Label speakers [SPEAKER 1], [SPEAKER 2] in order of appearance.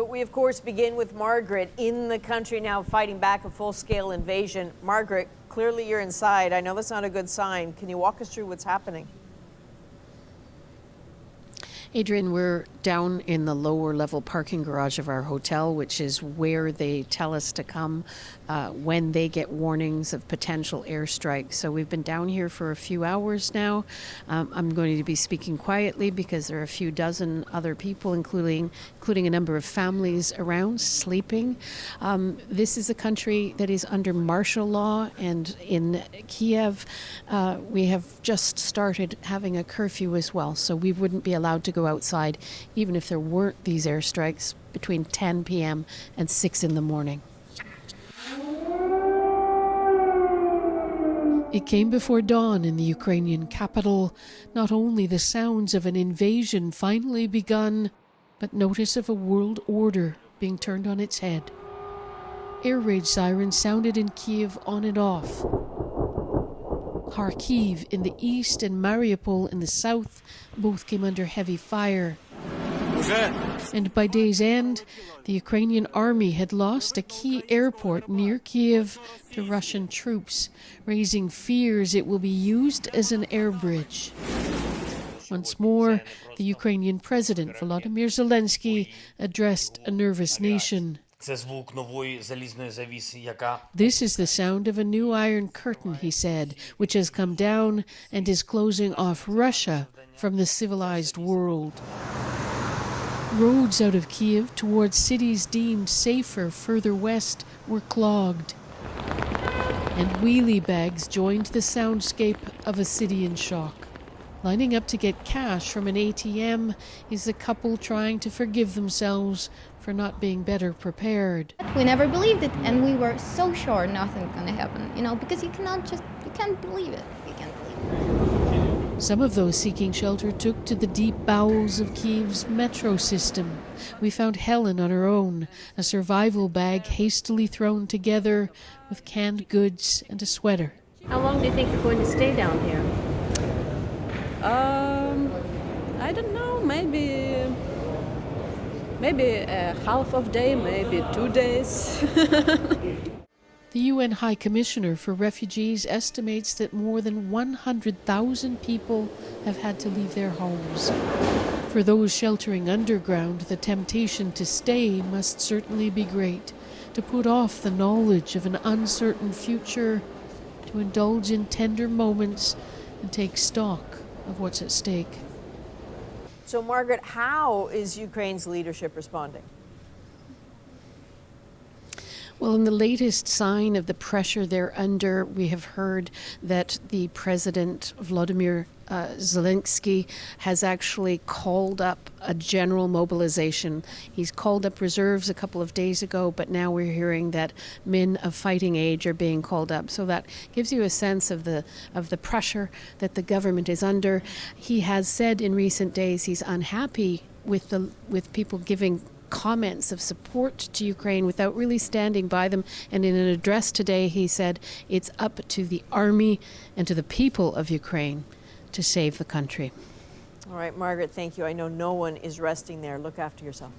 [SPEAKER 1] But we, of course, begin with Margaret in the country now fighting back a full-scale invasion. Margaret, clearly you're inside. I know that's not a good sign. Can you walk us through what's happening?
[SPEAKER 2] Adrienne, we're down in the lower level parking garage of our hotel, which is where they tell us to come when they get warnings of potential airstrikes. So we've been down here for a few hours now. I'm going to be speaking quietly because there are a few dozen other people, including a number of families around sleeping. This is a country that is under martial law, and in Kyiv, we have just started having a curfew as well. So we wouldn't be allowed to go outside even if there weren't these airstrikes between 10 p.m. and 6 in the morning. It came before dawn in the Ukrainian capital. Not only the sounds of an invasion finally begun, but notice of a world order being turned on its head. Air raid sirens sounded in Kyiv on and off. Kharkiv in the east and Mariupol in the south both came under heavy fire. And by day's end, the Ukrainian army had lost a key airport near Kyiv to Russian troops, raising fears it will be used as an air bridge. Once more, the Ukrainian president, Volodymyr Zelensky, addressed a nervous nation. This is the sound of a new iron curtain, he said, which has come down and is closing off Russia from the civilized world. Roads out of Kyiv towards cities deemed safer further west were clogged. And wheelie bags joined the soundscape of a city in shock. Lining up to get cash from an ATM is a couple trying to forgive themselves for not being better prepared.
[SPEAKER 3] We never believed it, and we were so sure nothing's gonna happen, because you can't believe it. You can't believe it.
[SPEAKER 2] Some of those seeking shelter took to the deep bowels of Kyiv's metro system. We found Helen on her own, a survival bag hastily thrown together with canned goods and a sweater.
[SPEAKER 4] How long do you think you're going to stay down here?
[SPEAKER 5] I don't know, maybe a half of day, maybe 2 days.
[SPEAKER 2] The UN High Commissioner for Refugees estimates that more than 100,000 people have had to leave their homes. For those sheltering underground, the temptation to stay must certainly be great, to put off the knowledge of an uncertain future, to indulge in tender moments and take stock of what's at stake.
[SPEAKER 1] So, Margaret, how is Ukraine's leadership responding?
[SPEAKER 2] Well, in the latest sign of the pressure they're under, we have heard that the President, Volodymyr Zelensky, has actually called up a general mobilization. He's called up reserves a couple of days ago, but now we're hearing that men of fighting age are being called up. So that gives you a sense of the pressure that the government is under. He has said in recent days he's unhappy with people giving comments of support to Ukraine without really standing by them. And in an address today, he said it's up to the army and to the people of Ukraine to save the country.
[SPEAKER 1] All right, Margaret, thank you. I know no one is resting there. Look after yourself.